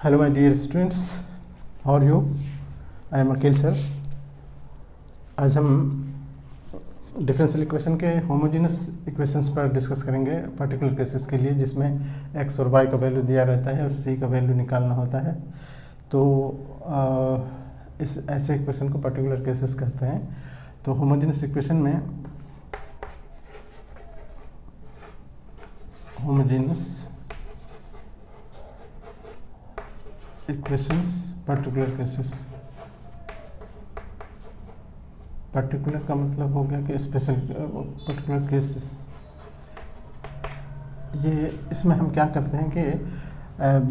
Hello my dear students, how are you? I am Akeel sir. आज हम differential equation के homogeneous equations पर discuss करेंगे पर्टिकुलर केसेस के लिए, जिसमें एक्स और वाई का वैल्यू दिया रहता है और सी का वैल्यू निकालना होता है। तो इस ऐसे इक्वेशन को पर्टिकुलर केसेस कहते हैं। तो होमोजेनस इक्वेशन में homogeneous equations particular cases, particular का मतलब हो गया कि स्पेशल पर्टिकुलर केसेस। ये इसमें हम क्या करते हैं कि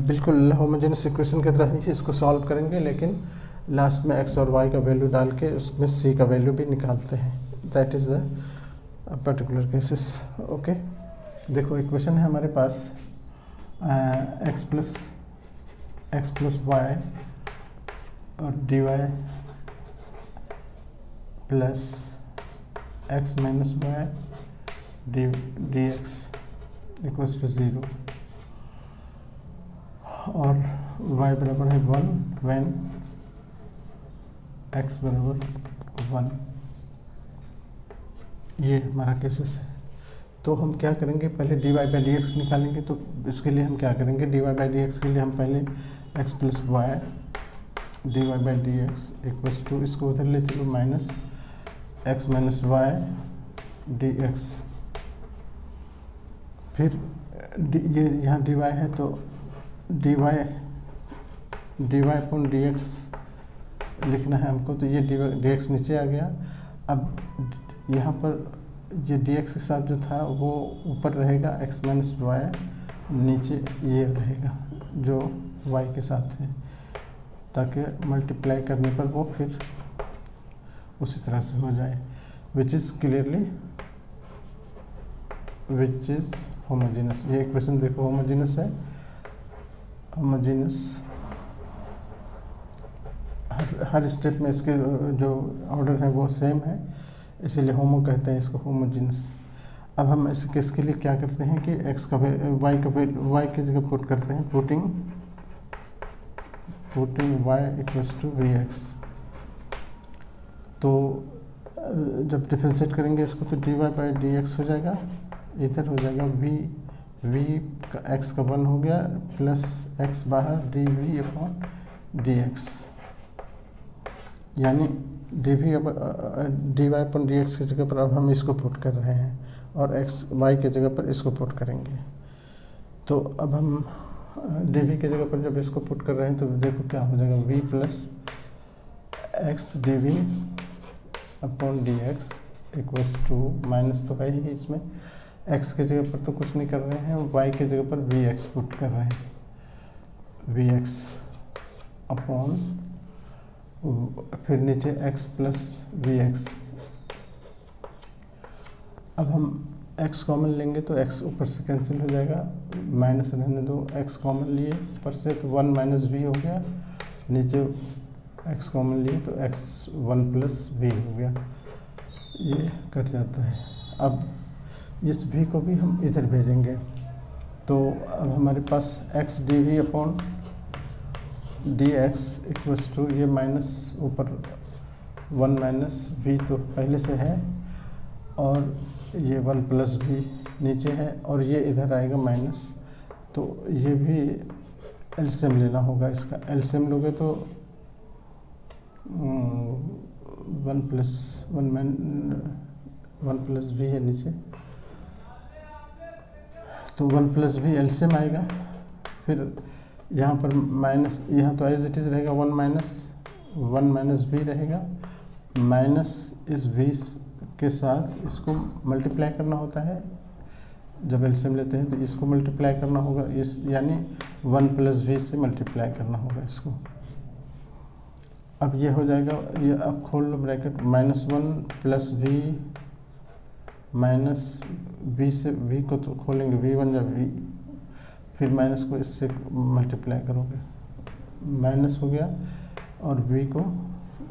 बिल्कुल होमोजेनस इक्वेशन की तरह ही इसको सॉल्व करेंगे, लेकिन लास्ट में एक्स और वाई का वैल्यू डाल के उसमें सी का वैल्यू भी निकालते हैं। That is the particular cases. Okay, देखो इक्वेशन है हमारे पास एक्स प्लस वाई और d y plus x minus y d x equals to 0 और y बराबर है 1 व्हेन x बराबर 1। ये हमारा केसेस है। तो हम क्या करेंगे, पहले dy बाई डी एक्स निकालेंगे। तो इसके लिए हम क्या करेंगे, dy बाई डी एक्स के लिए हम पहले x plus y d y by d x equals to, इसको उधर ले चलो, minus x minus y d x. फिर ये यहाँ डी वाई है तो d Y upon D x लिखना है हमको। तो ये डी एक्स नीचे आ गया। अब यहाँ पर ये डी एक्स के साथ जो था वो ऊपर रहेगा, एक्स माइनस वाई नीचे ये रहेगा जो वाई के साथ है, ताकि मल्टीप्लाई करने पर वो फिर उसी तरह से हो जाए, विच इज़ होमोजेनस। ये इक्वेशन देखो होमोजेनस है। होमोजेनस हर स्टेप में इसके जो ऑर्डर है वो सेम है, इसीलिए होमो कहते हैं इसको, होमोजेनस। अब हम इस केस के लिए क्या करते हैं कि एक्स का वाई की जगह पुट करते हैं, putting y equals to v x. तो जब डिफ्रेंशिएट करेंगे इसको तो d y by d x हो जाएगा, इधर हो जाएगा वी का एक्स का 1 हो गया प्लस एक्स बाहर D we upon D x, यानी D Y upon D x की जगह पर अब हम इसको पुट कर रहे हैं और एक्स वाई की जगह पर इसको पुट करेंगे। तो अब हम डी वी की जगह पर जब इसको पुट कर रहे हैं तो देखो क्या हो जाएगा, v plus x d we upon D x equals to, minus तो है ही इसमें, एक्स की जगह पर तो कुछ नहीं कर रहे हैं, वाई की जगह पर वी एक्स पुट कर रहे हैं, वी एक्स अपॉन फिर नीचे एक्स प्लस वी एक्स। अब हम x कॉमन लेंगे तो x ऊपर से कैंसिल हो जाएगा, माइनस रहने दो, x कॉमन लिए ऊपर से तो 1 माइनस v हो गया, नीचे x कॉमन लिए तो x 1 प्लस v हो गया, ये कट जाता है। अब इस v को भी हम इधर भेजेंगे। तो अब हमारे पास x d we upon D x equals to, ये माइनस ऊपर 1 माइनस v तो पहले से है और ये 1 प्लस भी नीचे है और ये इधर आएगा माइनस। तो ये भी एलसीएम लेना होगा, इसका एलसीएम लोगे तो 1 प्लस भी है नीचे, तो 1 प्लस भी एलसीएम आएगा। फिर यहाँ पर माइनस, यहाँ तो एज इट इज़ रहेगा 1 माइनस भी रहेगा, माइनस इस v के साथ इसको मल्टीप्लाई करना होता है। जब एलसीएम लेते हैं तो इसको मल्टीप्लाई करना होगा, इस यानी 1 प्लस वी से मल्टीप्लाई करना होगा इसको। अब ये हो जाएगा, ये अब खोल लो bracket, minus 1 plus V minus V से वी को तो खोलेंगे, वी बन जाए वी, फिर माइनस को इससे मल्टीप्लाई करोगे, माइनस हो गया, और वी को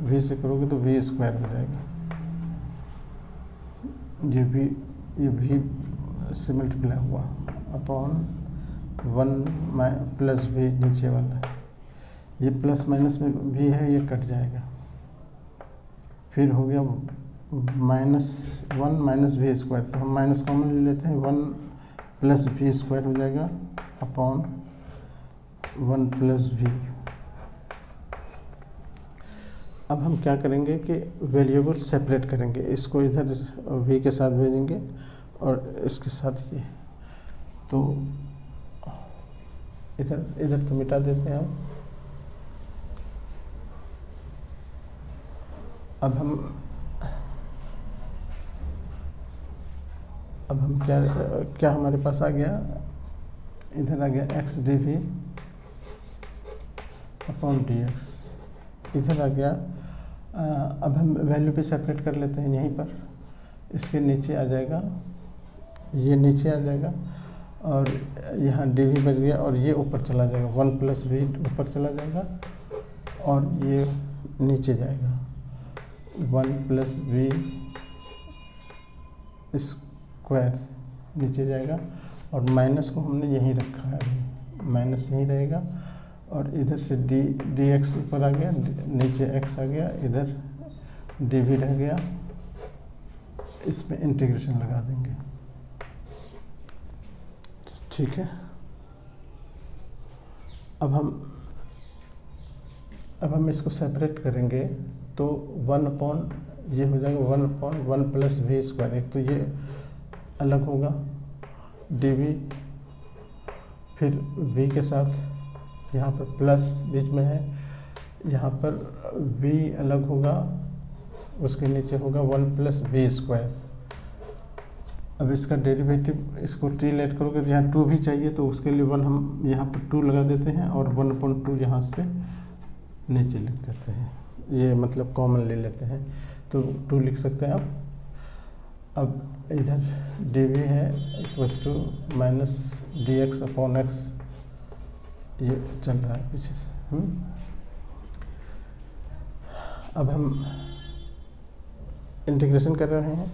वी से करोगे तो वी स्क्वायर हो जाएगा। ये भी से मल्टीप्लाई हुआ अपॉन 1 प्लस भी नीचे वाला ये प्लस माइनस में भी है, ये कट जाएगा। फिर हो गया -1 माइनस वी स्क्वायर, तो हम माइनस कॉमन ले लेते हैं, 1 प्लस वी स्क्वायर हो जाएगा अपॉन 1 प्लस वी। अब हम क्या करेंगे कि वेरिएबल सेपरेट करेंगे, इसको इधर वी के साथ भेजेंगे और इसके साथ ये, तो इधर इधर तो मिटा देते हैं हम। अब हम क्या हमारे पास आ गया, इधर आ गया x d we upon D x, इधर आ गया। अब हम वैल्यू भी सेपरेट कर लेते हैं यहीं पर, इसके नीचे आ जाएगा, ये नीचे आ जाएगा और यहाँ डी वी बच गया और ये ऊपर चला जाएगा, 1 प्लस वी ऊपर चला जाएगा और ये नीचे जाएगा, 1 प्लस वी स्क्वायर नीचे जाएगा और माइनस को हमने यहीं रखा है, माइनस यहीं रहेगा और इधर से डी एक्स ऊपर आ गया, नीचे एक्स आ गया, इधर डी वी रह गया, इसमें इंटीग्रेशन लगा देंगे। ठीक है। अब हम इसको सेपरेट करेंगे तो 1 अपॉन ये हो जाएगा 1 अपॉन 1 प्लस वी स्क्वायर, एक तो ये अलग होगा डी वी, फिर वी के साथ यहाँ पर प्लस बीच में है, यहाँ पर वी अलग होगा, उसके नीचे होगा 1 प्लस वी स्क्वायर। अब इसका डेरिवेटिव, इसको टी लेट करोगे तो यहाँ 2 भी चाहिए, तो उसके लिए 1 हम यहाँ पर 2 लगा देते हैं और 1/2 यहाँ से नीचे लिख देते हैं, ये मतलब कॉमन ले लेते हैं तो 2 लिख सकते हैं आप। अब इधर डी वी है equals to minus d x upon x, ये चल रहा है पीछे से। अब हम इंटीग्रेशन कर रहे हैं,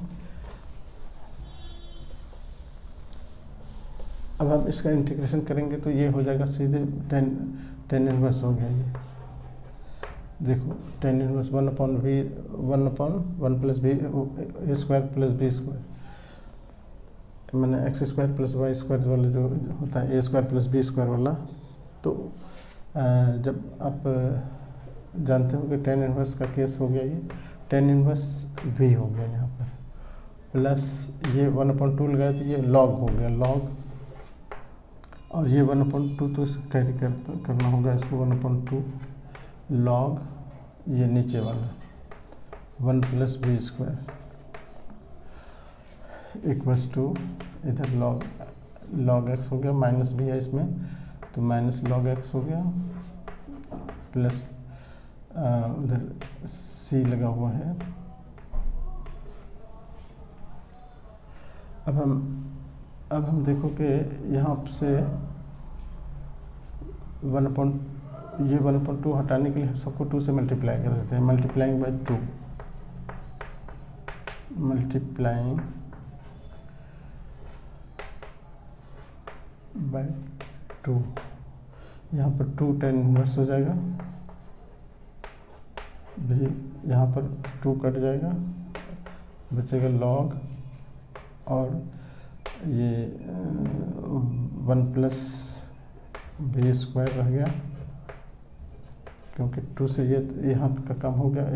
अब हम इसका इंटीग्रेशन करेंगे तो ये हो जाएगा सीधे टेन इनवर्स हो गया, ये देखो tan inverse 1 upon V 1 upon 1 plus B A square plus B square, मैंने X square plus Y square वाला जो होता है A square plus B square वाला। तो जब आप जानते हो कि टेन इनवर्स का केस हो गया, ये टेन इनवर्स वी हो गया यहाँ पर, प्लस ये 1/2 लगाया तो ये लॉग हो गया लॉग, और ये 1/2 तो इसे कैरी करना होगा इसको, 1/2 लॉग ये नीचे वाला 1 plus v square equals to इधर लॉग एक्स हो गया, माइनस भी है इसमें तो माइनस लॉग एक्स हो गया, प्लस उधर सी लगा हुआ है। अब हम देखो कि यहाँ से 1/2 हटाने के लिए सबको 2 से मल्टीप्लाई कर देते हैं, मल्टीप्लाइंग बाय 2, मल्टीप्लाइंग बाय 2, यहाँ पर 2 टेन इनवर्स हो जाएगा, यहाँ पर 2 कट जाएगा, बचेगा लॉग और ये 1 प्लस बी स्क्वायर रह गया, क्योंकि 2 से ये यहाँ का कम हो गया,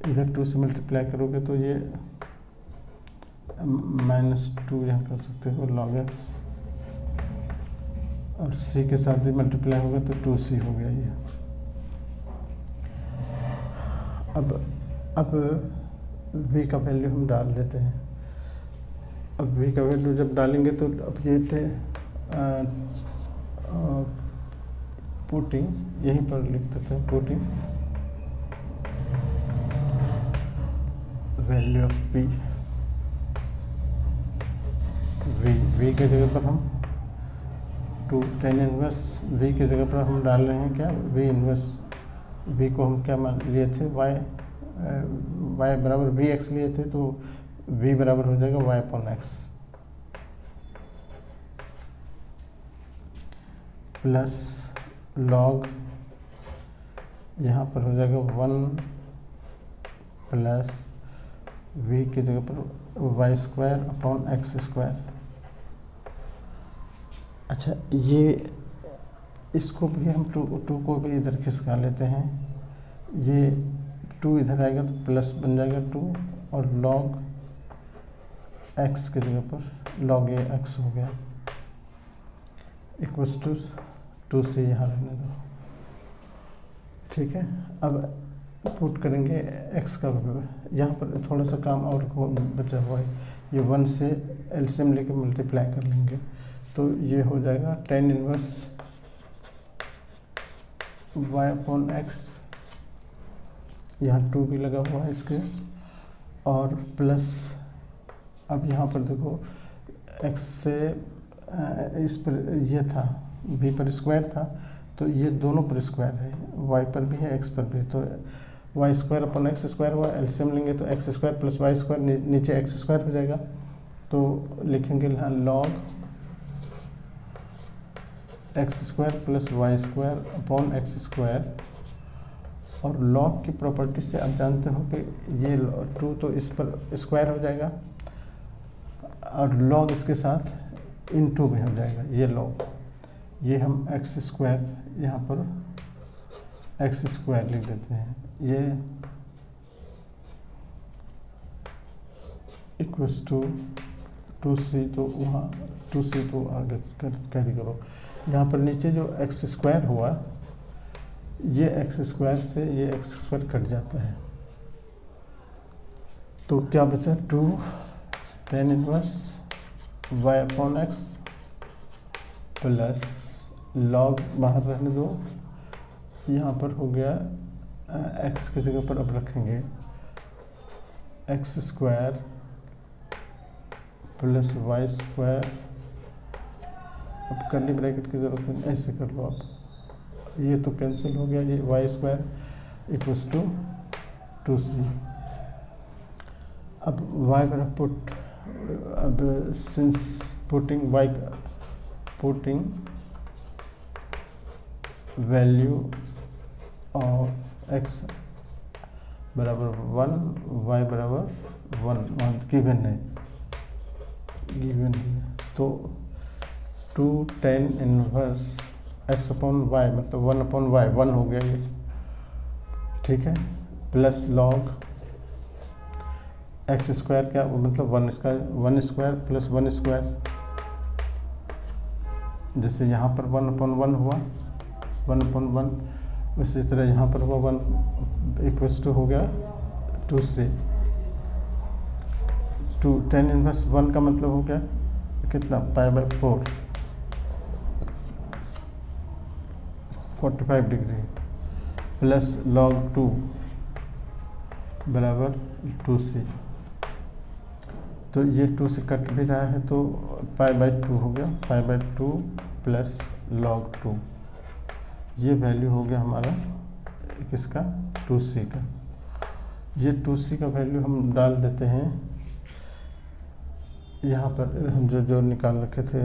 इधर 2 से मल्टीप्लाई करोगे तो ये -2 यहाँ कर सकते हो लॉग एक्स, और सी के साथ भी मल्टीप्लाई होगा तो 2c हो गया ये। अब v का वैल्यू हम डाल देते हैं। अब v का वैल्यू जब डालेंगे तो अब ये पुटिंग यहीं पर लिख देते हैं, पुटिंग वैल्यू ऑफ v के जगह पर हम 2 टेन इनवर्स v की जगह पर हम डाल रहे हैं क्या, v इनवर्स v को हम क्या मान लिए थे, y बराबर वी एक्स लिए थे, तो v बराबर हो जाएगा y upon x plus log यहाँ पर हो जाएगा 1 प्लस v की जगह पर y square upon x square. अच्छा, ये इसको भी हम टू को भी इधर खिसका लेते हैं, ये 2 इधर आएगा तो प्लस बन जाएगा 2, और log x की जगह पर log a x हो गया, इक्वल्स टू 2c यहाँ रहने दो। ठीक है, अब पुट करेंगे x का, यहाँ पर थोड़ा सा काम और बचा हुआ है, ये 1 से एलसीएम लेके मल्टीप्लाई कर लेंगे, तो ये हो जाएगा tan inverse y upon x, यहाँ 2 भी लगा हुआ है इसके, और प्लस अब यहाँ पर देखो x से इस पर ये था v पर स्क्वायर था, तो ये दोनों पर स्क्वायर है, y पर भी है x पर भी, तो y square upon x square हुआ, एलसीएम लेंगे तो x square plus Y square, नीचे एक्स स्क्वायर हो जाएगा, तो लिखेंगे यहाँ log x square plus Y square upon x square, और लॉग की प्रॉपर्टी से आप जानते हो कि ये 2 तो इस पर स्क्वायर हो जाएगा, और लॉग इसके साथ इनटू में हो जाएगा, ये लॉग, ये हम एक्स स्क्वायर यहाँ पर एक्स स्क्वायर लिख देते हैं, ये इक्वल्स टू 2c, तो वहाँ 2c तो आगे कैरी करो, यहाँ पर नीचे जो एक्स स्क्वायर हुआ, ये एक्स स्क्वायर से ये एक्स स्क्वायर कट जाता है, तो क्या बचा 2 tan inverse y upon x plus log बाहर रहने दो, यहाँ पर हो गया x की जगह पर अब रखेंगे x square plus Y square, अब कर्ली ब्रैकेट की जरूरत नहीं, ऐसे कर लो आप, ये तो कैंसिल हो गया, ये Y square equals to 2c। अब y पर पुट, अब since putting value of x बराबर 1, y बराबर 1, वहाँ गिवन है, तो 2 tan inverse x upon y, मतलब 1 अपॉन y, 1 हो गया ये, ठीक है, प्लस लॉग एक्स स्क्वायर, क्या मतलब 1 स्क्वायर प्लस 1 स्क्वायर, जैसे यहाँ पर 1 अपॉन 1 हुआ, 1 अपॉन 1, उसी तरह यहाँ पर हुआ 1 इक्वल्स टू हो गया 2c, 2 tan इनवर्स 1 का मतलब हो गया कितना, π/4 45 डिग्री, प्लस log 2 बराबर 2c, तो ये 2 से कट भी रहा है, तो π/2 हो गया, π/2 प्लस log 2, ये वैल्यू हो गया हमारा किसका, 2c का। ये 2c का वैल्यू हम डाल देते हैं यहाँ पर, हम जो निकाल रखे थे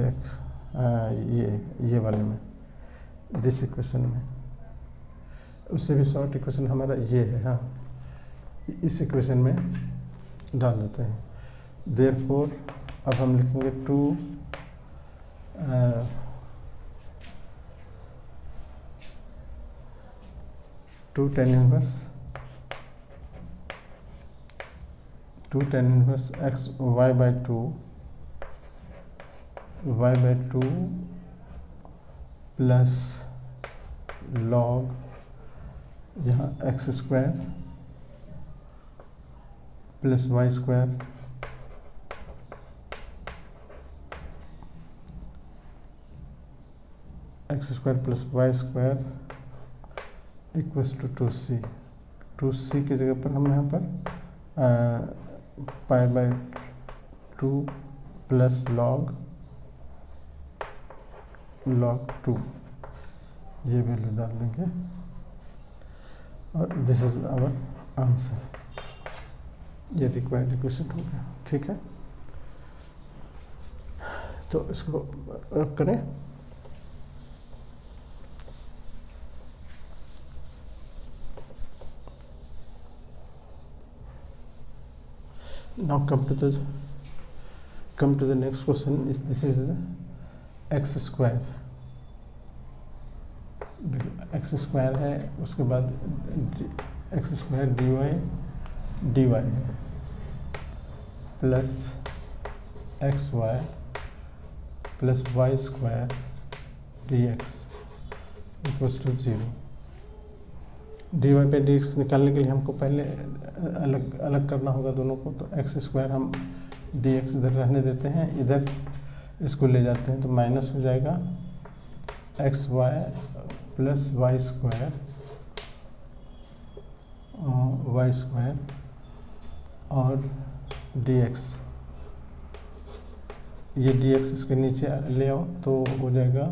ये वाले में, दिस इक्वेशन में, उससे भी शॉर्ट इक्वेशन हमारा ये है, हाँ, इस इक्वेशन में डाल देते हैं। देयरफॉर अब हम लिखेंगे 2 tan inverse x y/2 plus log यहाँ X square plus Y square x square plus Y square equals to 2c। 2c की जगह पर हम यहाँ पर π/2 प्लस log 2 ये वैल्यू डाल देंगे, और दिस इज आवर आंसर, ये रिक्वायर्ड इक्वेशन हो गया, ठीक है। तो इसको रब करें, Now come to the next question. This is x square. X square है, उसके बाद एक्स स्क्वायर dy है plus x y plus Y square dx equals to 0. dy पे dx निकालने के लिए हमको पहले अलग अलग करना होगा दोनों को. तो एक्स स्क्वायर हम dx इधर रहने देते हैं, इधर इसको ले जाते हैं तो माइनस हो जाएगा x y plus Y square और dx. ये dx इसके नीचे ले आओ तो हो जाएगा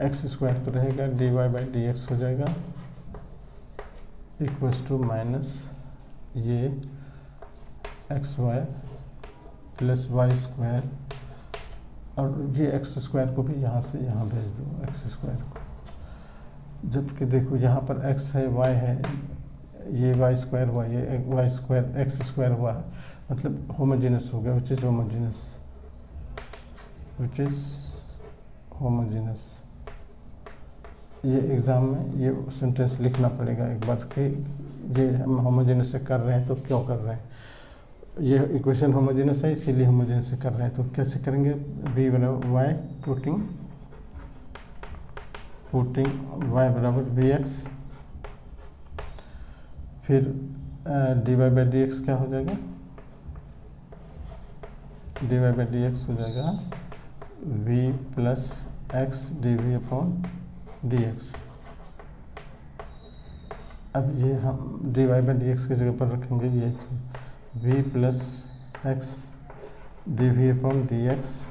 एक्स स्क्वायर तो रहेगा, dy बाई dx हो जाएगा इक्वल्स टू माइनस ये x y plus Y square और ये एक्स स्क्वायर को भी यहाँ से यहाँ भेज दो एक्स स्क्वायर को. जबकि देखो यहाँ पर x है y है, ये वाई स्क्वायर हुआ, ये वाई स्क्वायर एक्स स्क्वायर हुआ, मतलब होमोजेनस हो गया, विच इज़ होमोजेनस. ये एग्ज़ाम में ये सेंटेंस लिखना पड़ेगा एक बार कि ये हम होमोजेनस से कर रहे हैं तो क्यों कर रहे हैं. ये इक्वेशन होमोजेनस है इसीलिए होमोजेनस से कर रहे हैं. तो कैसे करेंगे, बी बराबर वाई पुटिंग y बराबर बी एक्स, फिर dy बाई डी एक्स क्या हो जाएगा, dy बाई डी एक्स हो जाएगा v plus x d we upon D x. अब ये हम dy बाई डी एक्स की जगह पर रखेंगे ये चीज़ v plus x d we upon D x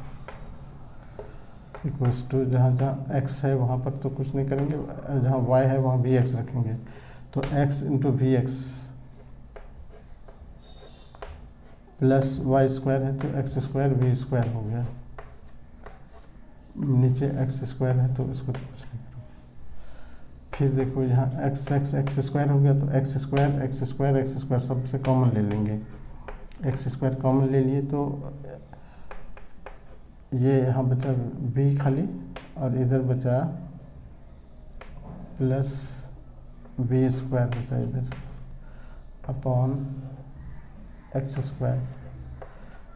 equals to जहाँ जहाँ x है वहाँ पर तो कुछ नहीं करेंगे, जहाँ y है वहाँ भी x रखेंगे. तो x into v x plus Y square है तो एक्स स्क्वायर वी स्क्वायर हो गया. नीचे एक्स स्क्वायर है तो इसको तो कुछ नहीं करो. फिर देखो यहाँ एक्स स्क्वायर हो गया तो एक्स स्क्वायर सबसे कॉमन ले लेंगे. एक्स स्क्वायर कॉमन ले लिए तो ये यहाँ बचा b खाली और इधर बचा प्लस वी स्क्वायर बचा इधर अपॉन एक्स स्क्वायर.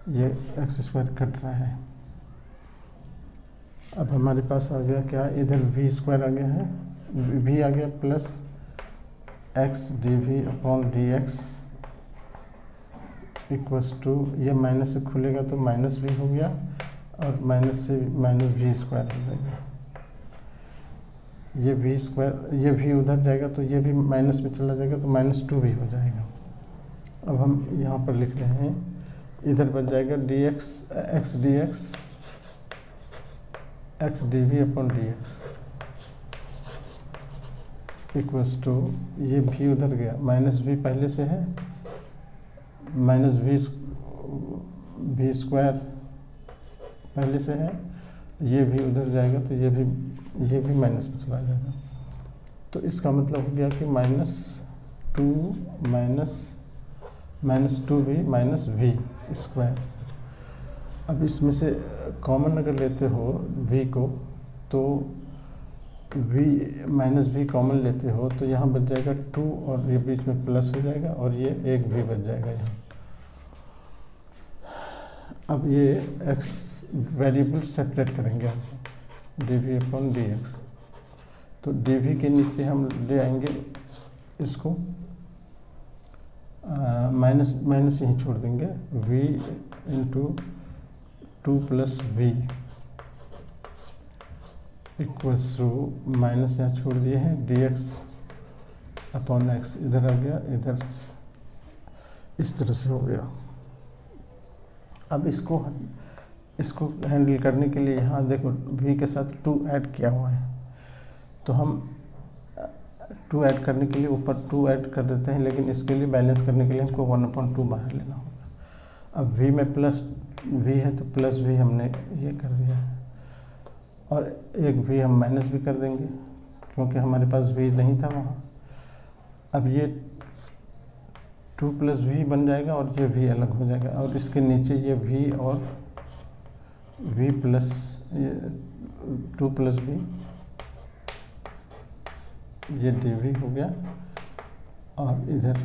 ये एक्स स्क्वायर कट रहा है. अब हमारे पास आ गया क्या, इधर वी स्क्वायर आ गया है, v आ गया plus x d we upon D x equals to, ये माइनस से खुलेगा तो माइनस भी हो गया और माइनस से माइनस वी स्क्वायर हो जाएगा. ये वी स्क्वायर, ये भी उधर जाएगा तो ये भी माइनस में चला जाएगा तो माइनस 2 भी हो जाएगा. अब हम यहाँ पर लिख रहे हैं, इधर बच जाएगा d x x d x x d we upon D x equals to, ये भी उधर गया, माइनस वी पहले से है, माइनस वी स्क्वायर पहले से है, ये भी उधर जाएगा तो ये भी माइनस में चला जाएगा. तो इसका मतलब हो गया कि माइनस टू भी माइनस वी स्क्वायर. अब इसमें से कॉमन अगर लेते हो v को तो v माइनस वी कॉमन लेते हो तो यहाँ बच जाएगा 2 और ये बीच में प्लस हो जाएगा और ये एक भी बच जाएगा यहाँ. अब ये x वेरिएबल सेपरेट करेंगे हम d we upon D x. तो डी वी के नीचे हम ले आएंगे इसको, माइनस यहीं छोड़ देंगे, v into 2 plus v equals to minus यहाँ छोड़ दिए हैं डी एक्स अपॉन एक्स, इधर आ गया, इधर इस तरह से हो गया. अब इसको हैंडल करने के लिए यहाँ देखो v के साथ 2 ऐड किया हुआ है तो हम 2 ऐड करने के लिए ऊपर 2 ऐड कर देते हैं, लेकिन इसके लिए बैलेंस करने के लिए हमको 1/2 बाहर लेना होगा. अब v में प्लस v है तो प्लस v हमने ये कर दिया और एक v हम माइनस भी कर देंगे क्योंकि हमारे पास v नहीं था वहाँ. अब ये 2 प्लस वी बन जाएगा और ये भी अलग हो जाएगा, और इसके नीचे ये वी और वी प्लस 2 प्लस वी, ये डी वी हो गया, और इधर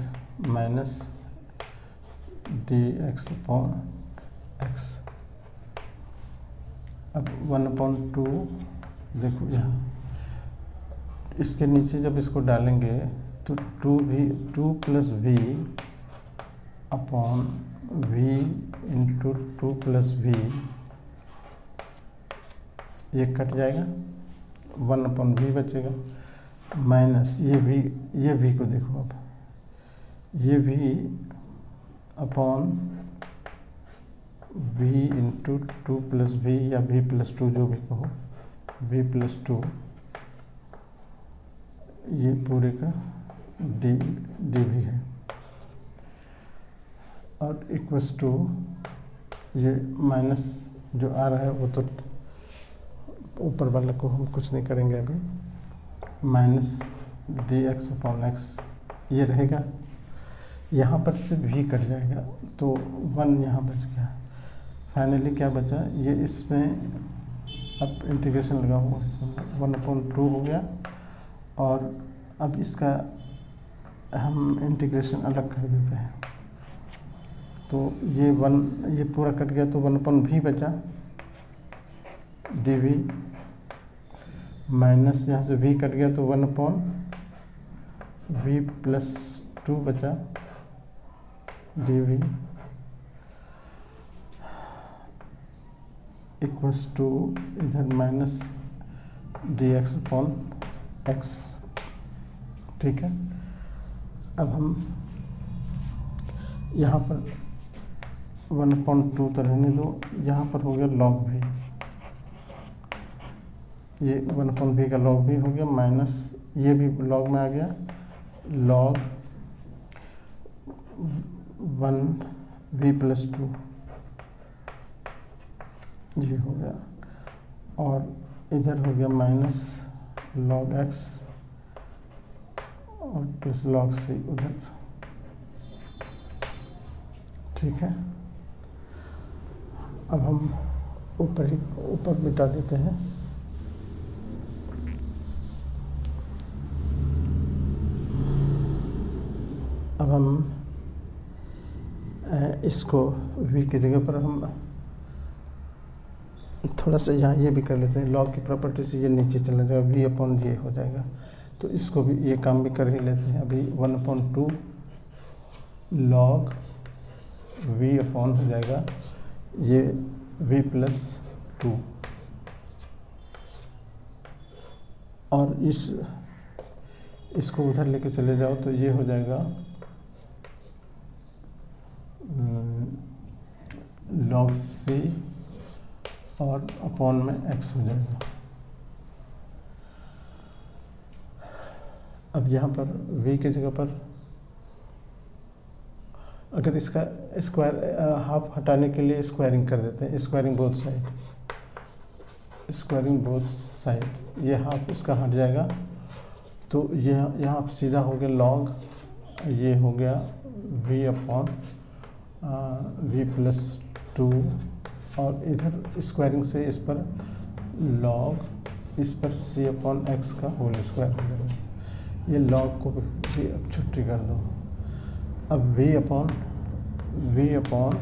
minus d x upon x. अब 1/2 देखो यहाँ, इसके नीचे जब इसको डालेंगे तो 2 plus v upon v into 2 plus v, ये कट जाएगा, 1/v बचेगा, माइनस ये भी को देखो, अब ये भी upon v into 2 plus v या v प्लस 2 जो भी कहो, v प्लस 2, ये पूरे का डी भी है, और इक्वल्स टू ये माइनस जो आ रहा है वो तो ऊपर वाले को हम कुछ नहीं करेंगे अभी, minus d x upon x ये रहेगा, यहाँ पर से भी कट जाएगा तो 1 यहाँ बच गया। फाइनली क्या बचा, ये इसमें अब इंटीग्रेशन लगा हुआ है, 1/2 हो गया, और अब इसका हम इंटीग्रेशन अलग कर देते हैं, तो ये पूरा कट गया तो 1/v बचा, डी वी, माइनस यहाँ से v कट गया तो 1/v प्लस 2 बचा, डी वी इक्वल्स टू इधर minus d x upon x. ठीक है, अब हम यहाँ पर 1/2 तो रहने दो, यहाँ पर हो गया log भी, ये 1/v का log भी हो गया, माइनस ये भी log में आ गया, log 1v प्लस 2 ये हो गया, और इधर हो गया माइनस log x और प्लस log c उधर। ठीक है, अब हम ऊपर मिटा देते हैं, अब हम इसको v की जगह पर हम थोड़ा सा यहाँ ये भी कर लेते हैं, log की प्रॉपर्टी से ये नीचे चला जाएगा, v अपॉन ये हो जाएगा, तो इसको भी ये काम भी कर ही लेते हैं। अभी 1/2 log v अपॉन हो जाएगा ये v प्लस 2, और इसको उधर लेके चले जाओ तो ये हो जाएगा log c और अपॉन में x हो जाएगा। अब यहाँ पर v की जगह पर अगर इसका स्क्वायर हाफ हटाने के लिए स्क्वायरिंग कर देते हैं, स्क्वायरिंग बोथ साइड, ये हाफ इसका हट जाएगा, तो ये यहाँ सीधा हो गया log, ये हो गया v अपॉन v प्लस 2, और इधर स्क्वायरिंग से इस पर log, इस पर c अपॉन x का होल स्क्वायर हो जाएगा, ये log को भी अब छुट्टी कर दो। अब v upon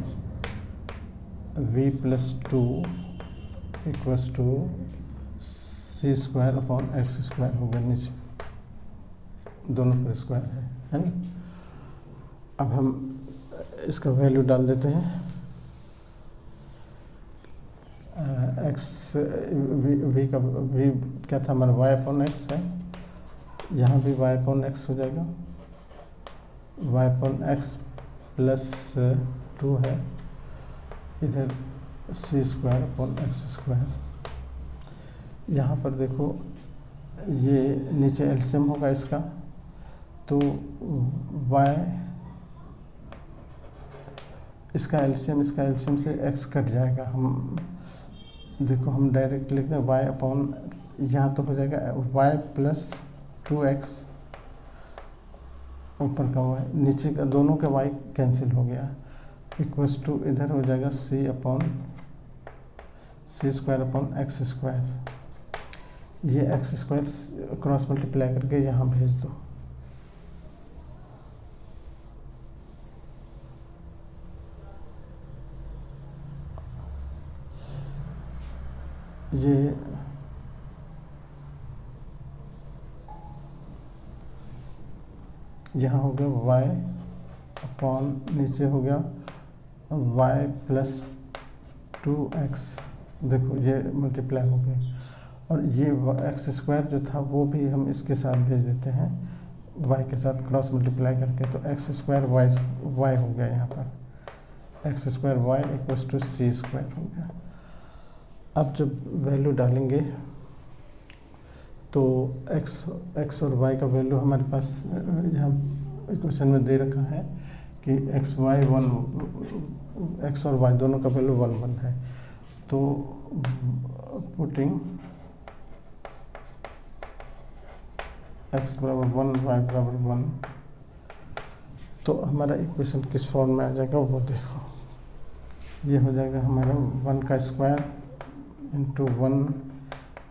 v plus 2 equals to c square upon x square हो गया, नीचे दोनों पर स्क्वायर है ना। अब हम इसका वैल्यू डाल देते हैं, x v का v क्या था हमारा y अपॉन x है, यहाँ भी y अपॉन x हो जाएगा, y अपॉन x प्लस 2 है, इधर c square upon x square. यहाँ पर देखो ये नीचे एलसीएम होगा इसका, तो y इसका एलसीएम से x कट जाएगा, हम देखो हम डायरेक्ट लिखते हैं y अपॉन, यहाँ तो हो जाएगा y प्लस 2x ऊपर का y, नीचे का दोनों का y कैंसिल हो गया, इक्वल्स टू इधर हो जाएगा c square upon x square. ये एक्स स्क्वायर क्रॉस मल्टीप्लाई करके यहाँ भेज दो। ये यहाँ हो गया y अपॉन नीचे हो गया y प्लस 2x, देखो ये मल्टीप्लाई हो गए, और ये एक्स स्क्वायर जो था वो भी हम इसके साथ भेज देते हैं y के साथ क्रॉस मल्टीप्लाई करके, तो एक्स स्क्वायर y हो गया, यहाँ पर x square y equals to c square हो गया। अब जब वैल्यू डालेंगे तो x और y का वैल्यू हमारे पास यहाँ इक्वेशन में दे रखा है कि x और y दोनों का वैल्यू 1 1 है, तो पुटिंग x बराबर 1 y बराबर 1, तो हमारा इक्वेशन किस फॉर्म में आ जाएगा वो देखो। ये हो जाएगा हमारा 1 का स्क्वायर इंटू 1,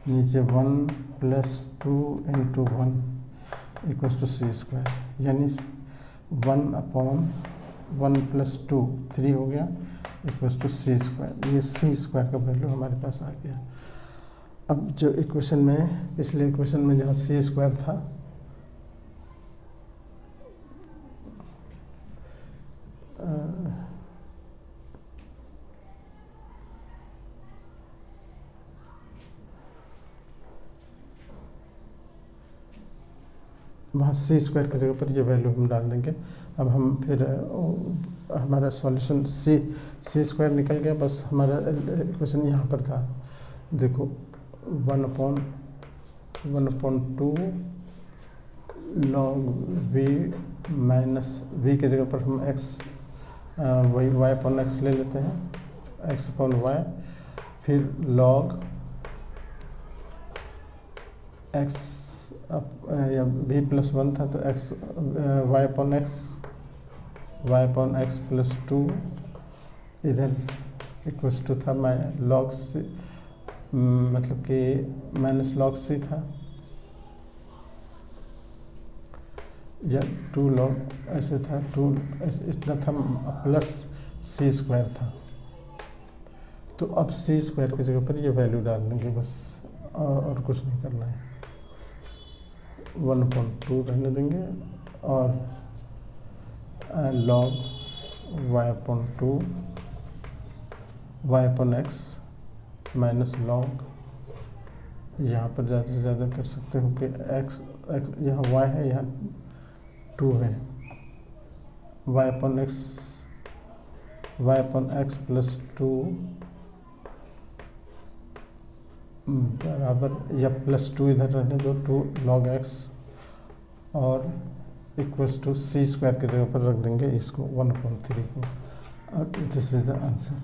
नीचे 1 plus 2 into 1 equals to c square, यानी 1 अपॉन 1 प्लस 2 3 हो गया इक्वल्स टू सी स्क्वायर। ये सी स्क्वायर का वैल्यू हमारे पास आ गया। अब जो इक्वेशन में, पिछले इक्वेशन में जहाँ सी स्क्वायर था, वहाँ सी स्क्वायर की जगह पर ये वैल्यू हम डाल देंगे। अब हम फिर हमारा सॉल्यूशन सी स्क्वायर निकल गया, बस हमारा इक्वेशन यहाँ पर था, देखो 1 upon 2 log v minus v की जगह पर हम x वही y अपॉन x ले लेते हैं, x अपॉन y, फिर लॉग x या v प्लस 1 था तो x y upon x plus 2, इधर इक्वल्स टू था लॉग सी, मतलब कि माइनस लॉग सी था, या 2 लॉग ऐसे था, 2 इतना था, प्लस सी स्क्वायर था। तो अब सी स्क्वायर की जगह पर ये वैल्यू डाल देंगे बस, और कुछ नहीं करना है। 1/2 रहने देंगे और log y/2 y/x minus log, यहाँ पर ज़्यादा से ज़्यादा कर सकते हो कि x यहाँ y है, यहाँ 2 है, y/x प्लस 2 बराबर, या प्लस 2 इधर रहने दो, 2 log x, और इक्वल्स टू सी स्क्वायर की जगह पर रख देंगे इसको 1/3 को, और दिस इज द आंसर।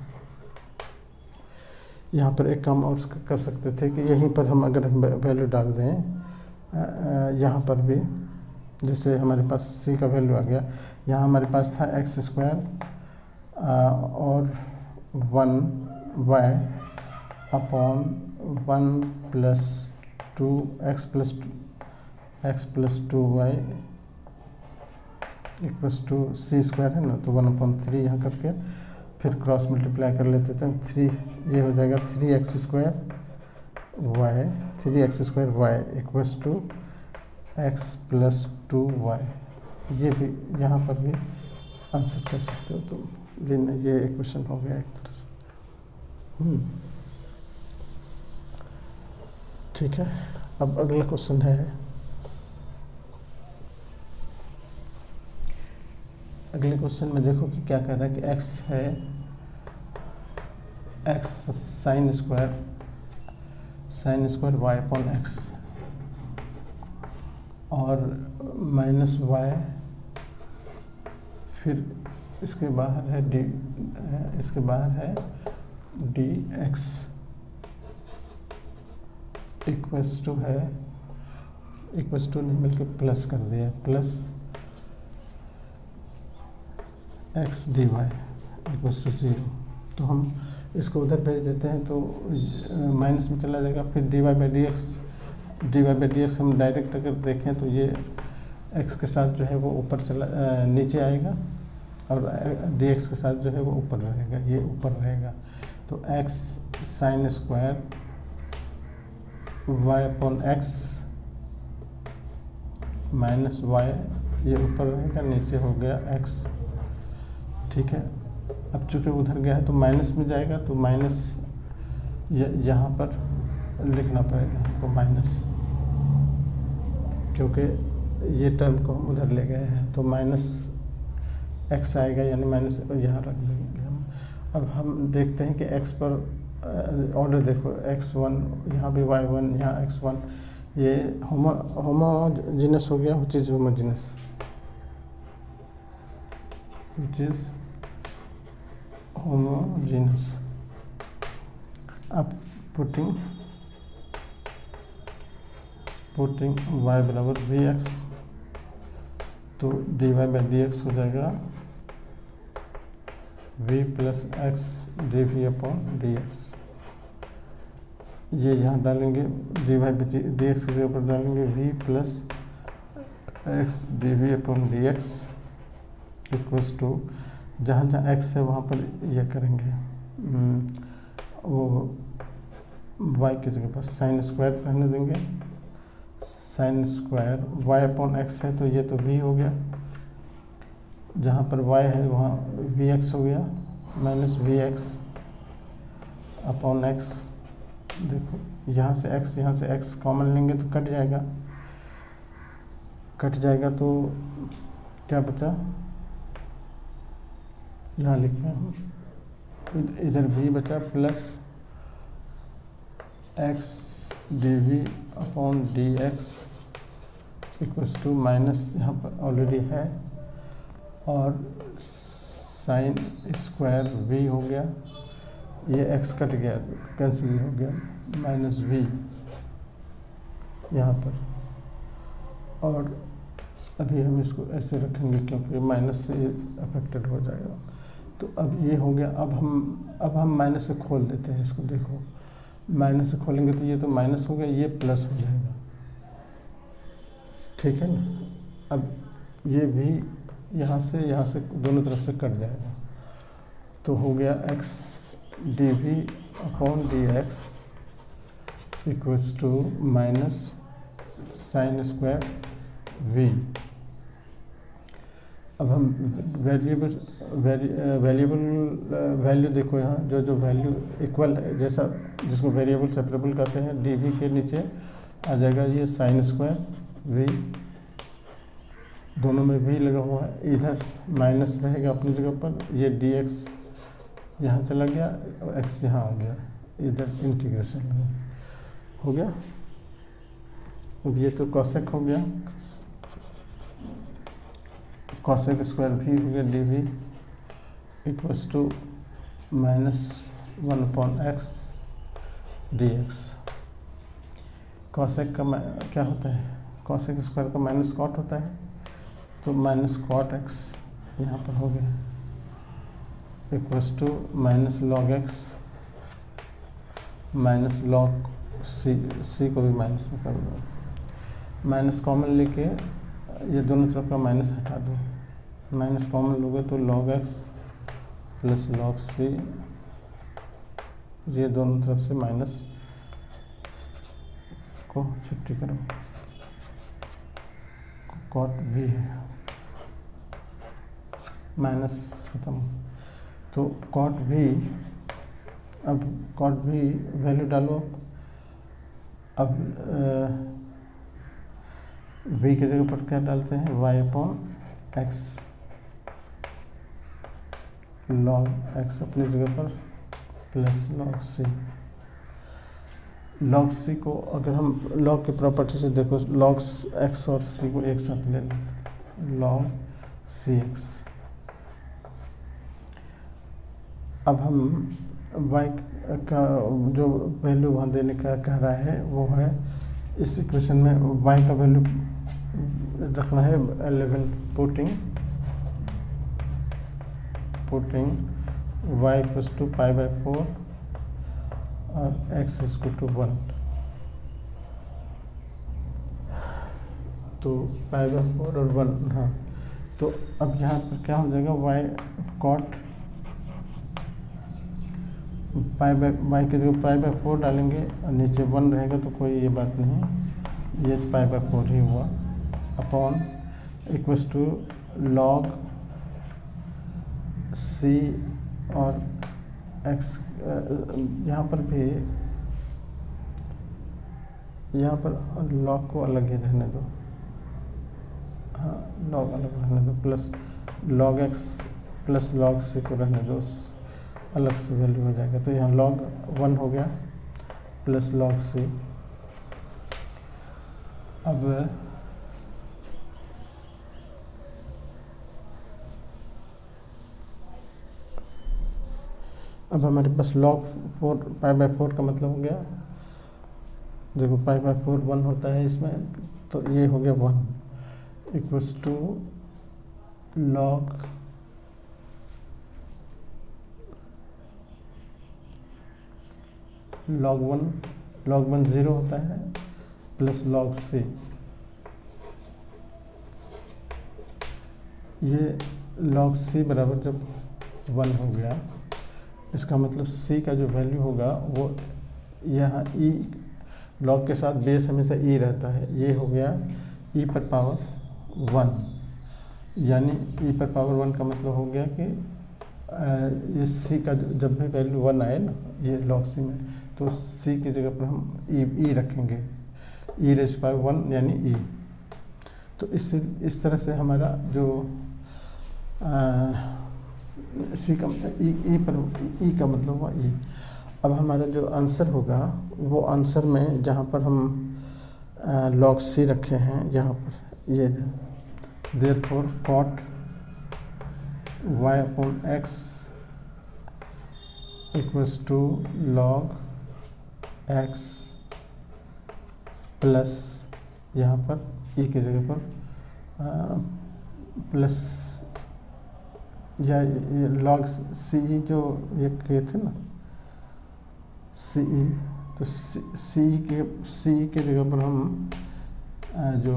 यहाँ पर एक काम और कर सकते थे कि यहीं पर हम अगर वैल्यू डाल दें, यहाँ पर भी जैसे हमारे पास सी का वैल्यू आ गया, यहाँ हमारे पास था एक्स स्क्वायर और 1y upon 1 plus 2 x plus 2y equals to c square है ना, तो 1/3 यहाँ करके फिर क्रॉस मल्टीप्लाई कर लेते थे 3, ये हो जाएगा 3x square y equals to x plus 2y। ये भी यहाँ पर भी आंसर कर सकते हो तुम, ये इक्वेशन हो गया एक तरह से। ठीक है, अब अगला क्वेश्चन है, अगले क्वेश्चन में देखो कि क्या कह रहा है कि x है, x sine square y upon x और माइनस y, फिर इसके बाहर है इसके बाहर है dx इक्वल्स टू नहीं बल्कि प्लस कर दिया, plus x d y equals to 0। तो हम इसको उधर भेज देते हैं तो माइनस में चला जाएगा। फिर d y by d x हम डायरेक्ट अगर देखें तो ये एक्स के साथ जो है वो ऊपर नीचे आएगा और डी एक्स के साथ जो है वो ऊपर रहेगा, ये ऊपर रहेगा। तो x sine square y upon x minus y, ये ऊपर रहेगा, नीचे हो गया एक्स। ठीक है, अब चूँकि उधर गया है तो माइनस में जाएगा, तो माइनस यहाँ पर लिखना पड़ेगा हमको माइनस, क्योंकि ये टर्म को हम उधर ले गए हैं। तो माइनस एक्स आएगा, यानी माइनस यहाँ रख देंगे हम। अब हम देखते हैं कि एक्स पर ऑर्डर देखो, x1 यहाँ भी y1 यहाँ x1, ये होमोजीनस हो गया, which is homogeneous, which is homogeneous. अब पुटिंग y बराबर vx, तो dy बाई डी एक्स हो जाएगा v plus x d we upon D x. ये यहाँ डालेंगे, d y by d x की जगह पर डालेंगे v plus x d we upon D x equals to, जहाँ जहाँ x है वहाँ पर ये करेंगे, वो y की जगह पर साइन स्क्वायर रहने देंगे। Sine square y upon x है तो ये तो v हो गया, जहाँ पर y है वहाँ vx हो गया, माइनस vx अपॉन x। देखो यहाँ से x कॉमन लेंगे तो कट जाएगा, तो क्या बचा, यहाँ लिखे हम, इधर v बचा plus x d we upon D x equals to minus, यहाँ पर ऑलरेडी है, और साइन स्क्वायर v हो गया, ये x कट गया कैंसिल हो गया, माइनस v यहाँ पर। और अभी हम इसको ऐसे रखेंगे क्योंकि माइनस से अफेक्टेड हो जाएगा। तो अब ये हो गया। अब हम माइनस से खोल देते हैं इसको। देखो माइनस से खोलेंगे तो ये तो माइनस हो गया, ये प्लस हो जाएगा, ठीक है ना। अब ये भी यहाँ से दोनों तरफ से कट जाएगा, तो हो गया x d we upon D x equals to minus sine square v। अब हम वेरिएबल वैल्यू देखो, यहाँ जो वैल्यू इक्वल है, जैसा जिसको वेरिएबल सेपरेबल कहते हैं, डी वी के नीचे आ जाएगा ये साइन स्क्वायर v, दोनों में v लगा हुआ है, इधर माइनस रहेगा अपनी जगह पर, ये डी एक्स यहाँ चला गया और x यहाँ आ गया, इधर इंटीग्रेशन हो गया। अब ये तो कॉसेक हो गया, कॉसेक स्क्वायर भी हो गया, d v equals to minus 1 upon x d x. Cosec का क्या होता है, कॉसेक स्क्वायर का माइनस कॉट होता है, तो माइनस कॉट एक्स यहाँ पर हो गया equals to minus log X minus log C को भी माइनस में कर दो, माइनस कॉमन लेके ये दोनों तरफ का माइनस हटा दो, माइनस कॉमन लोगे तो log x plus log c, ये दोनों तरफ से माइनस को छुट्टी करो, कॉट भी है, माइनस खत्म। तो कॉट भी, अब कॉट भी वैल्यू डालो, अब v की जगह पर क्या डालते हैं, y upon x, log x अपनी जगह पर plus log c. Log C को अगर हम लॉग के प्रॉपर्टी से देखो, लॉग एक्स और सी को एक साथ ले लें, लॉग सी एक्स। अब हम y का जो वैल्यू वहाँ देने का कह रहा है वो है, इस इक्वेशन में y का वैल्यू रखना है 11, putting putting y equals to π/4 और x इक्वल टू 1, तो π/4 और 1। हाँ, तो अब यहाँ पर क्या हो जाएगा, y कॉट y की जगह π/4 डालेंगे और नीचे 1 रहेगा, तो कोई ये बात नहीं, ये π/4 ही हुआ, upon equals to log c और x। यहाँ पर भी, यहाँ पर log को अलग ही रहने दो, हाँ log अलग रहने दो, plus log x plus log c को रहने दो, अलग से वैल्यू हो जाएगा। तो यहाँ log 1 हो गया प्लस log c। अब हमारे पास log 4 π/4 का मतलब हो गया, देखो π/4 1 होता है इसमें, तो ये हो गया 1 इक्वल्स टू log 1 0 होता है प्लस log c। ये log c बराबर जब 1 हो गया, इसका मतलब c का जो वैल्यू होगा वो यहाँ e log के साथ बेस हमेशा e रहता है, ये हो गया e पर पावर 1, यानी e पर पावर 1 का मतलब हो गया कि ये c का जब भी वैल्यू 1 आए ना ये log c में, तो c की जगह पर हम e रखेंगे, e⁻1 यानी e। तो इस तरह से हमारा जो सी का ई पर ई का मतलब हुआ ई। अब हमारा जो आंसर होगा वो आंसर में जहाँ पर हम log c रखे हैं, यहाँ पर ये therefore cot y/x equals to log x plus यहाँ पर ई की जगह पर प्लस या ये log c जो ये किए थे ना c, तो c के जगह पर हम जो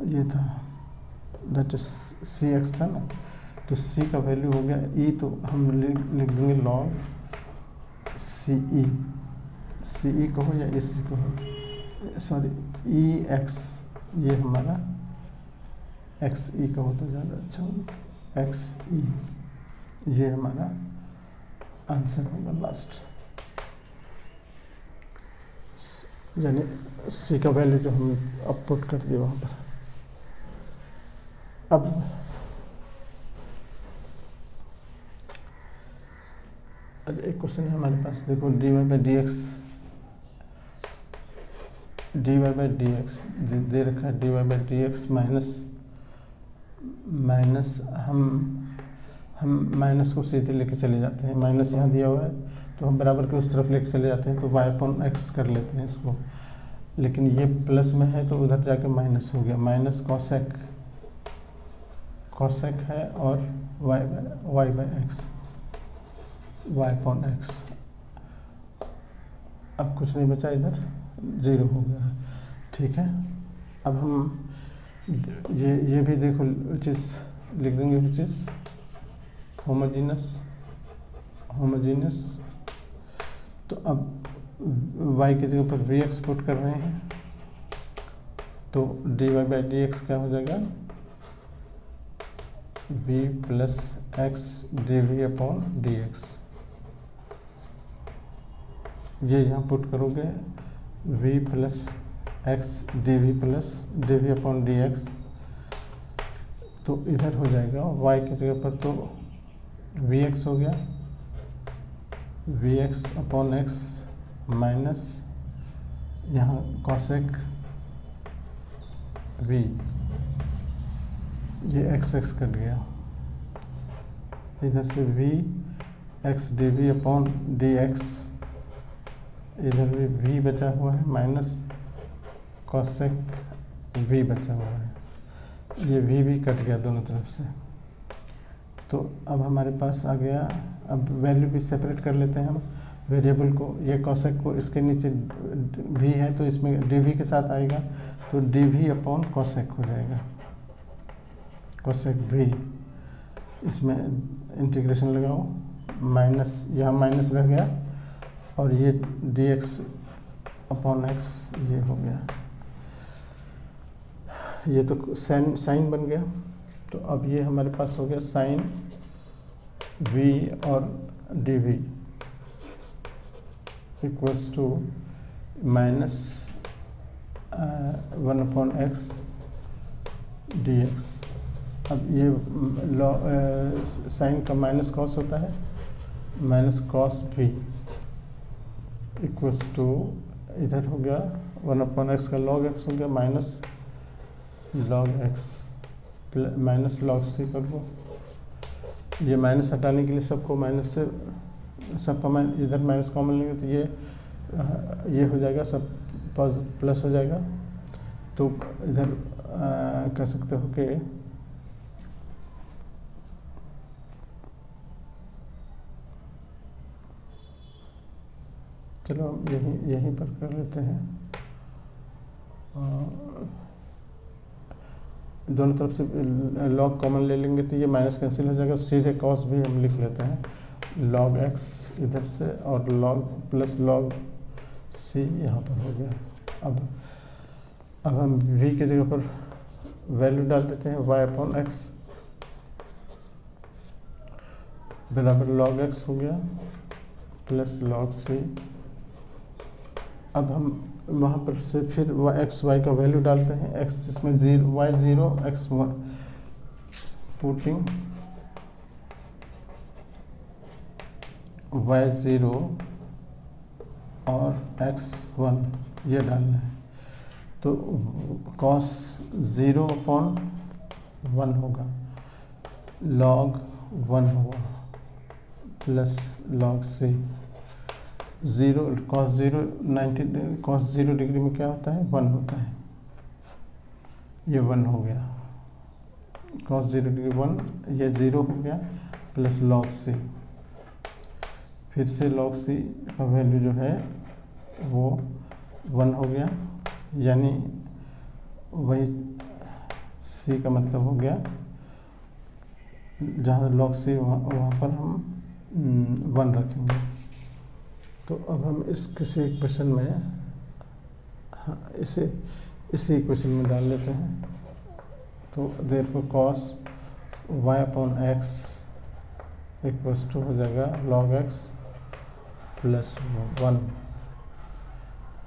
ये था दैट इज cx था ना, तो c का वैल्यू हो गया e, तो हम लिख देंगे log ce कहो या ec कहो, सॉरी ex, ये हमारा xe कहो तो ज़्यादा अच्छा होगा, xe, ये हमारा आंसर होगा लास्ट, यानी c का वैल्यू जो हम अब पुट कर दिए वहाँ पर। अब एक क्वेश्चन है हमारे पास, देखो dy/dx दे रखा है, dy/dx माइनस हम माइनस को सीधे लेके चले जाते हैं, माइनस यहाँ दिया हुआ है तो हम बराबर के उस तरफ लेके चले जाते हैं, तो y/x कर लेते हैं इसको, लेकिन ये प्लस में है तो उधर जाके माइनस हो गया, माइनस कॉसेक है और y/x y/x। अब कुछ नहीं बचा, इधर 0 हो गया, ठीक है। अब हम ये भी देखो चीज़ लिख देंगे, विच इज होमोजीनस। तो अब y की जगह पर vx पुट कर रहे हैं, तो dy/dx क्या हो जाएगा, v प्लस x dv/dx। ये यहाँ पुट करोगे v प्लस x dv/dx, तो इधर हो जाएगा y की जगह पर तो vx हो गया, vx/x माइनस यहाँ कॉसेक v, ये x कट गया, इधर से v x dv/dx, इधर भी v बचा हुआ है माइनस कॉसेक v बचा हुआ है, ये v भी कट गया दोनों तरफ से, तो अब हमारे पास आ गया, अब वैल्यू भी सेपरेट कर लेते हैं हम वेरिएबल को, ये कॉसेक को इसके नीचे भी है तो इसमें डी वी के साथ आएगा, तो डी वी अपॉन कॉसेक हो जाएगा, कॉसेक वी। इसमें इंटीग्रेशन लगाओ, माइनस, यहाँ माइनस रह गया और ये डी एक्स अपॉन एक्स ये हो गया, ये तो साइन बन गया। तो अब ये हमारे पास हो गया साइन वी और d v equals to minus 1/x dx। अब ये साइन का माइनस कॉस होता है, minus cos v equals to, इधर हो गया 1/x का log x हो गया minus log x minus log c कर दो। ये माइनस हटाने के लिए सबको माइनस से, सबका इधर माइनस कॉमन लेंगे तो ये हो जाएगा, सब प्लस हो जाएगा। तो इधर कह सकते हो कि चलो यहीं पर कर लेते हैं, दोनों तरफ से log कॉमन ले लेंगे तो ये माइनस कैंसिल हो जाएगा, सीधे कॉस भी हम लिख लेते हैं, log x इधर से और log प्लस log c यहाँ पर हो गया। अब हम v की जगह पर वैल्यू डाल देते हैं, y अपॉन एक्स बराबर log x हो गया प्लस log c। अब हम वहाँ पर से फिर एक्स वाई का वैल्यू डालते हैं, एक्स इसमें 0 y 0 x 1, पुटिंग y 0 और x 1 ये डालना है। तो cos 0 अपॉन 1 होगा, log 1 होगा plus log c। 0 cos 0 degree में क्या होता है, 1 होता है, ये 1 हो गया, cos 0 डिग्री 1, ये 0 हो गया प्लस log c। फिर से log c का वैल्यू जो है वो 1 हो गया, यानी वही c का मतलब हो गया, जहाँ log c वहाँ पर हम 1 रखेंगे। तो अब हम इस किसी इक्वेशन में, हाँ इसी इक्वेशन में डाल लेते हैं। तो therefore cos y upon x equals to हो जाएगा log x plus 1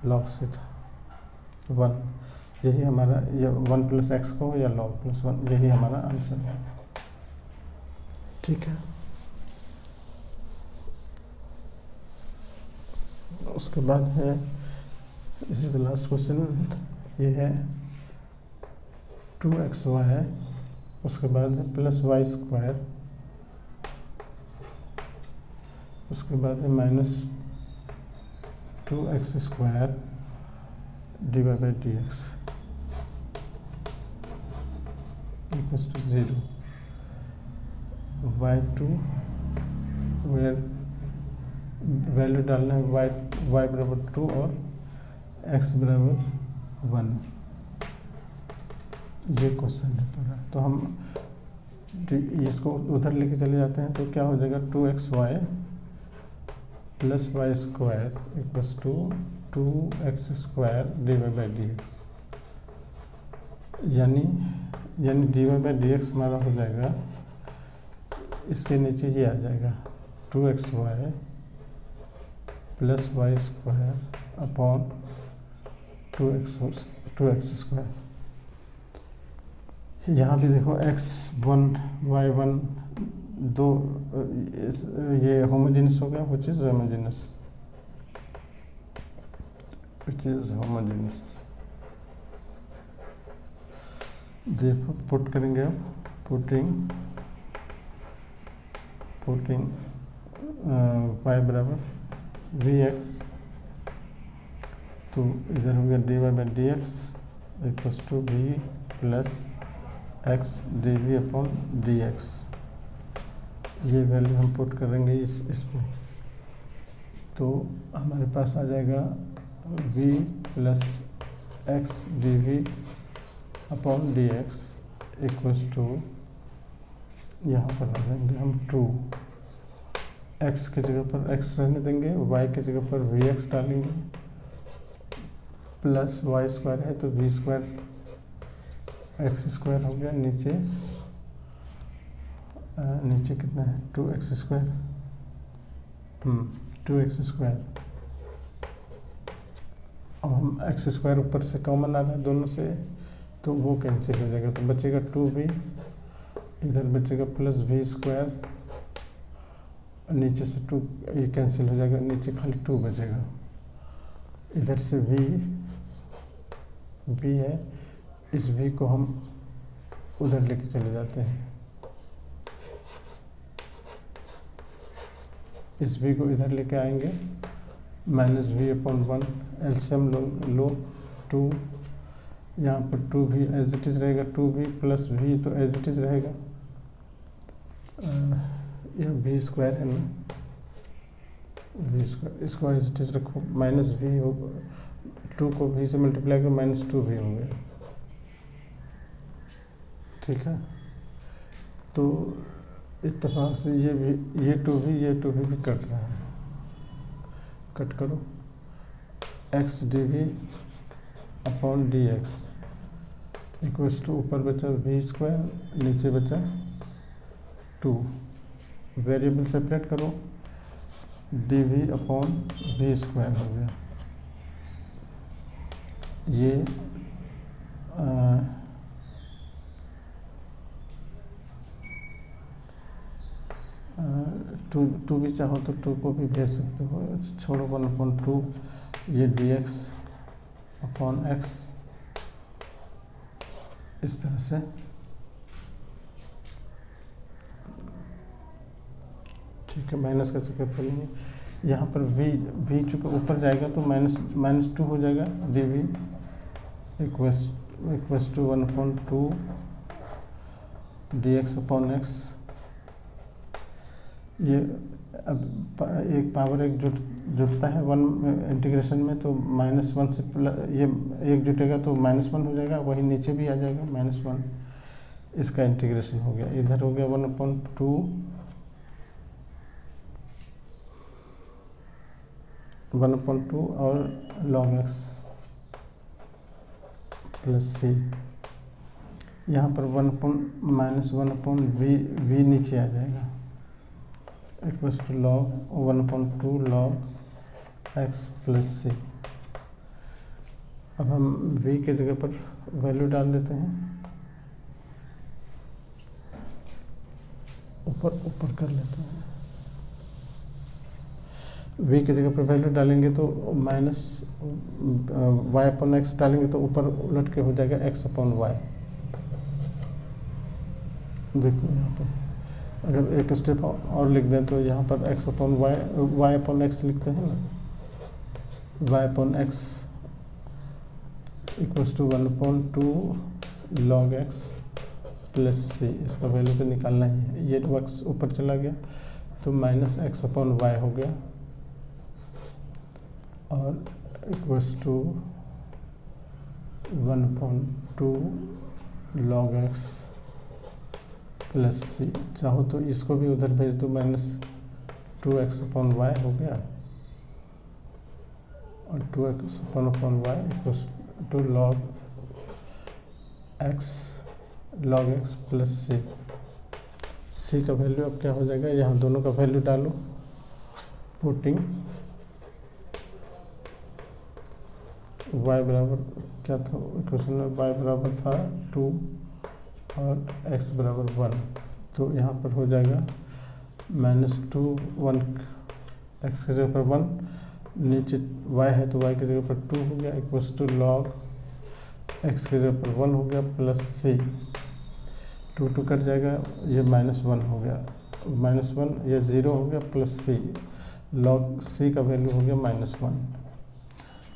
log c था 1, यही हमारा, ये 1 प्लस एक्स को या log प्लस 1, यही हमारा आंसर है। ठीक है, उसके बाद है, this is the last question, ये है 2xy है, उसके बाद है प्लस वाई स्क्वायर, उसके बाद है minus 2x square divide by d x equals to 0, y2 where value डालना है y बराबर 2 और x बराबर 1, ये क्वेश्चन है पूरा। तो हम इसको उधर लेके चले जाते हैं, तो क्या हो जाएगा 2xy plus Y square equals to 2x square divide by d x, यानी डिवाइड बाई डी एक्स हमारा हो जाएगा, इसके नीचे ये आ जाएगा 2xy plus Y square upon 2x square. यहाँ भी देखो x1 y1 दो, ये होमोजेनस हो गया, which is homogeneous। देखो पुट करेंगे, अब पुटिंग y बराबर vx, तो इधर हो गया dy by d x equals to v plus x dv upon dx। ये वैल्यू हम पुट करेंगे इसमें, तो हमारे पास आ जाएगा v plus x d we upon D x equals to, यहाँ पर आ जाएंगे हम 2, x की जगह पर x रहने देंगे, y की जगह पर वी एक्स डालेंगे, प्लस वाई स्क्वायर है तो वी स्क्वायर एक्स स्क्वायर हो गया, नीचे कितना है 2x स्क्वायर, 2x स्क्वायर। अब हम एक्स स्क्वायर ऊपर से कॉमन आ रहा है दोनों से, तो वो कैंसिल हो जाएगा, तो बचेगा 2v, इधर बचेगा प्लस वी स्क्वायर, नीचे से 2 ये कैंसिल हो जाएगा, नीचे खाली 2 बचेगा, इधर से v है, इस v को हम उधर लेके चले जाते हैं, इस v को इधर लेके आएंगे, माइनस वी अपॉन 1, एलसीएम लो 2, यहाँ पर 2v एज इट इज़ रहेगा, 2v प्लस v तो एज इट इज़ रहेगा, यह वी स्क्वायर है ना, वी स्क्वायर, इसको एज इट इज़ रखो, माइनस वी हो, 2 को v से मल्टीप्लाई करो, माइनस 2v हो गया, ठीक है। तो इत्तेफाक से ये 2v भी कट रहा है, कट करो, x d we upon D x equals to, ऊपर बचा वी स्क्वायर, नीचे बचा 2, वेरिएबल सेपरेट करो, d we upon v square हो गया, ये 2 भी चाहो तो 2 को भी भेज सकते हो, छोड़ो 1/2, ये डी एक्स अपॉन एक्स, इस तरह से, ठीक है, माइनस का चक्कर करेंगे, यहाँ पर v चूँकि ऊपर जाएगा तो -2 हो जाएगा, d v equals to 1/2 d x upon x, ये अब एक पावर एक जुटता है 1 इंटीग्रेशन में, तो -1 से ये एक जुटेगा तो -1 हो जाएगा, वही नीचे भी आ जाएगा -1, इसका इंटीग्रेशन हो गया, इधर हो गया 1/2 और log x प्लस सी, यहाँ पर -1/v नीचे आ जाएगा, equals to log 1/2 log x plus C. अब हम v के जगह पर वैल्यू डाल देते हैं, ऊपर कर लेते हैं, v की जगह पर वैल्यू डालेंगे तो माइनस y अपॉन एक्स डालेंगे तो ऊपर उलट के हो जाएगा x अपॉन वाई। देखो यहाँ पर अगर एक स्टेप और लिख दें तो यहाँ पर x upon y upon X लिखते हैं ना, y upon x equals to 1/2 log x plus C, इसका वैल्यू तो निकालना ही है, ये x ऊपर चला गया तो माइनस x अपॉन वाई हो गया, और equals to 1/2 log x plus C, चाहो तो इसको भी उधर भेज दो, -2x अपॉन वाई हो गया, और 2x upon Y equals to log x plus C का वैल्यू अब क्या हो जाएगा, यहाँ दोनों का वैल्यू डालो, पुटिंग y बराबर क्या था इक्वेशन में, y बराबर था 2 और x बराबर 1, तो यहाँ पर हो जाएगा -2 1, x की जगह पर 1, नीचे y है तो y की जगह पर 2 हो गया, इक्वल्स टू log x की जगह पर 1 हो गया प्लस सी, 2 कट जाएगा, ये -1 हो गया, -1 ये 0 हो गया प्लस सी, log सी का वैल्यू हो गया -1।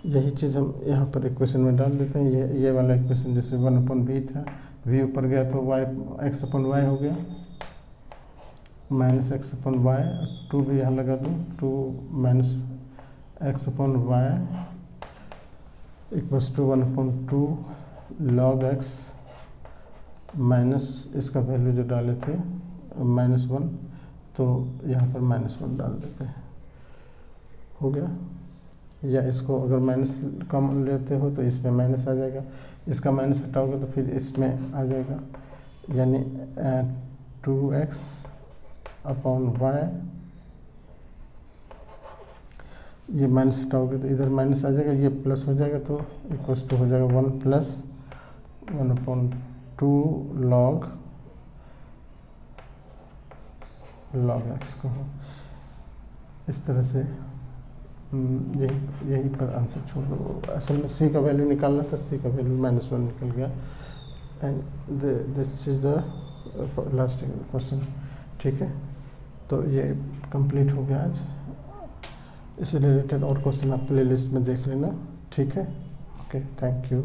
यही चीज़ हम यहाँ पर इक्वेशन में डाल देते हैं, ये वाला इक्वेशन जैसे 1/v था, v ऊपर गया तो y x अपॉन वाई हो गया, minus x upon y, two भी यहाँ लगा दूँ, two minus x upon Y equals to 1/2 log x minus इसका वैल्यू जो डाले थे -1, तो यहाँ पर -1 डाल देते हैं, हो गया। या इसको अगर माइनस कॉमन लेते हो तो इसमें माइनस आ जाएगा, इसका माइनस हटाओगे तो फिर इसमें आ जाएगा, यानी 2x अपॉन वाई, ये माइनस हटाओगे तो इधर माइनस आ जाएगा, ये प्लस हो जाएगा, तो इक्वल्स टू हो जाएगा 1 + 1/2 log x को। इस तरह से यही पर आंसर छोड़ दो। असल में c का वैल्यू निकालना था, c का वैल्यू -1 निकल गया, and this is the last question. ठीक है, तो ये कंप्लीट हो गया आज। इससे रिलेटेड और क्वेश्चन आप प्ले लिस्ट में देख लेना। ठीक है, ओके, थैंक यू।